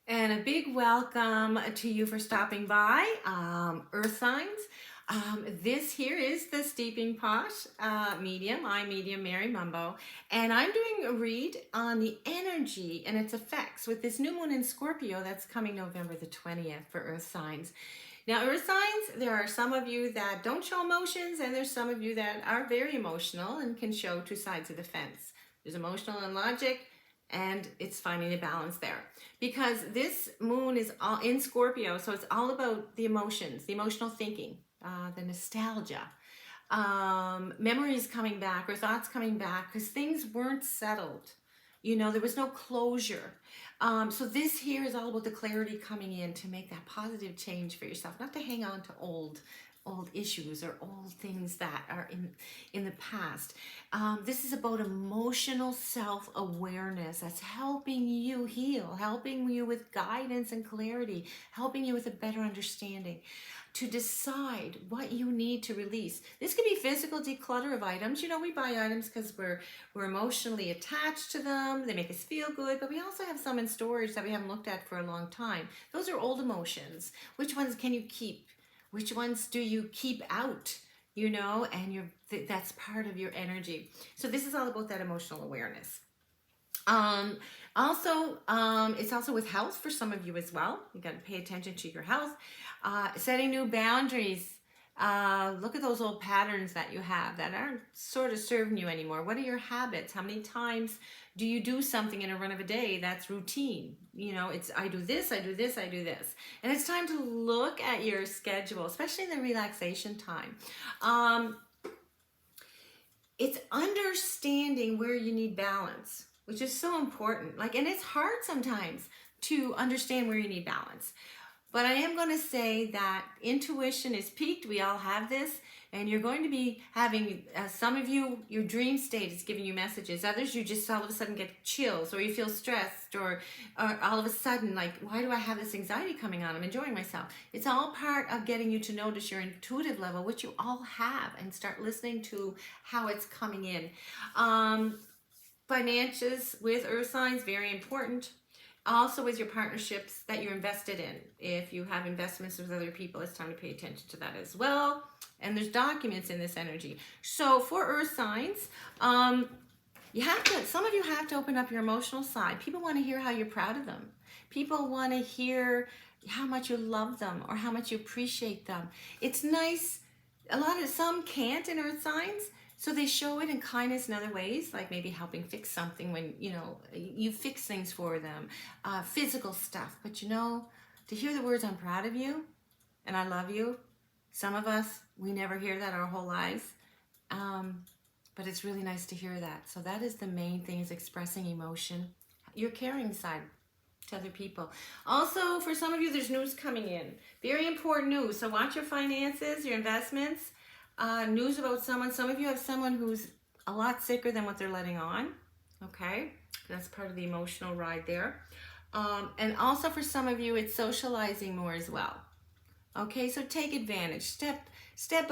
And a big welcome to you for stopping by, Earth Signs. This here is the Steeping Pot medium. I'm medium Mary Mumbo, and I'm doing a read on the energy and its effects with this new moon in Scorpio that's coming November the 20th for Earth Signs. Now, Earth Signs, there are some of you that don't show emotions, and there's some of you that are very emotional and can show two sides of the fence. There's emotional and logic, and it's finding a balance there because this moon is all in Scorpio, so it's all about the emotions, the emotional thinking, the nostalgia, memories coming back or thoughts coming back because things weren't settled. You know, there was no closure. So this here is all about the clarity coming in to make that positive change for yourself, not to hang on to old issues or old things that are in the past. This is about emotional self-awareness that's helping you heal, helping you with guidance and clarity, helping you with a better understanding to decide what you need to release. This could be physical declutter of items. You know, we buy items because we're emotionally attached to them. They make us feel good, but we also have some in storage that we haven't looked at for a long time. Those are old emotions. Which ones can you keep? Which ones do you keep out? You know, and that's part of your energy. So this is all about that emotional awareness. It's also with health for some of you as well. You got to pay attention to your health. Setting new boundaries. Look at those old patterns that you have that aren't sort of serving you anymore. What are your habits? How many times do you do something in a run of a day that's routine? You know, it's I do this, I do this, I do this. And it's time to look at your schedule, especially in the relaxation time. It's understanding where you need balance, which is so important. And it's hard sometimes to understand where you need balance. But I am going to say that intuition is peaked. We all have this. And you're going to be having, some of you, your dream state is giving you messages. Others, you just all of a sudden get chills or you feel stressed or all of a sudden, like, why do I have this anxiety coming on? I'm enjoying myself. It's all part of getting you to notice your intuitive level, which you all have, and start listening to how it's coming in. Finances with earth signs, very important. Also with your partnerships that you're invested in. If you have investments with other people, it's time to pay attention to that as well. And there's documents in this energy. So for earth signs, some of you have to open up your emotional side. People want to hear how you're proud of them. People want to hear how much you love them or how much you appreciate them. It's nice. Some can't in earth signs. So they show it in kindness in other ways, like maybe helping fix something when, you fix things for them, physical stuff. But to hear the words, I'm proud of you and I love you, some of us, we never hear that our whole lives. But it's really nice to hear that. So that is the main thing, is expressing emotion, your caring side to other people. Also, for some of you, there's news coming in. Very important news. So watch your finances, your investments. News about someone. Some of you have someone who's a lot sicker than what they're letting on. Okay, that's part of the emotional ride there. And also for some of you, it's socializing more as well. Okay, so take advantage. Step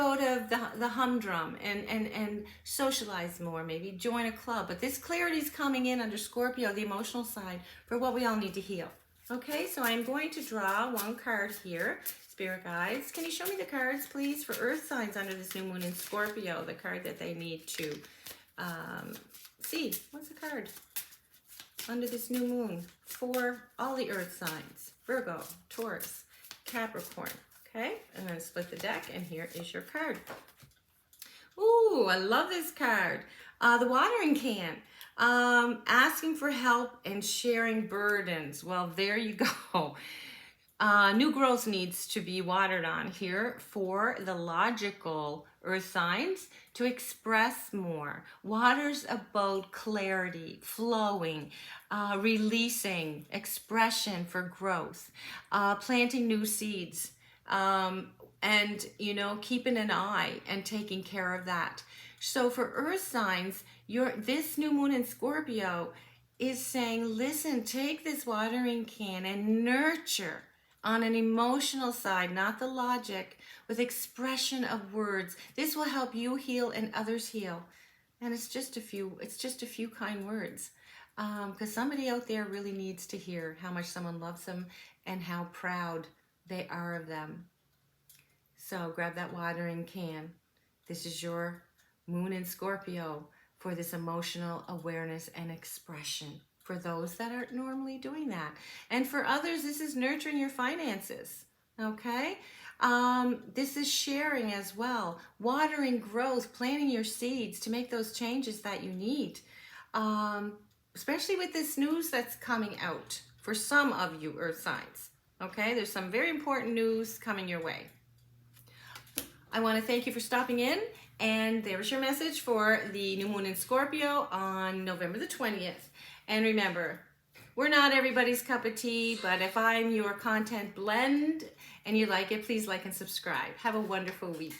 out of the humdrum and socialize more. Maybe join a club. But this clarity is coming in under Scorpio, the emotional side, for what we all need to heal. Okay, so I'm going to draw one card here. Spirit guides, can you show me the cards, please, for earth signs under this new moon in Scorpio, the card that they need to see. What's the card under this new moon for all the earth signs? Virgo, Taurus, Capricorn. Okay, I'm going to split the deck, and here is your card. Ooh, I love this card. The watering can. Asking for help and sharing burdens. Well, there you go. New growth needs to be watered on here for the logical earth signs to express more. Water's about clarity, flowing, releasing, expression for growth, planting new seeds, and keeping an eye and taking care of that. So for earth signs, this new moon in Scorpio is saying, listen, take this watering can and nurture on an emotional side, not the logic, with expression of words. This will help you heal and others heal. And it's just a few kind words. because somebody out there really needs to hear how much someone loves them and how proud they are of them. So grab that watering can. This is your moon in Scorpio for this emotional awareness and expression for those that aren't normally doing that. And for others, this is nurturing your finances. Okay? This is sharing as well, watering growth, planting your seeds to make those changes that you need. Especially with this news that's coming out for some of you earth signs. Okay? There's some very important news coming your way. I want to thank you for stopping in, and there's your message for the new moon in Scorpio on November the 20th. And remember, we're not everybody's cup of tea, but if I'm your content blend and you like it, please like and subscribe. Have a wonderful week.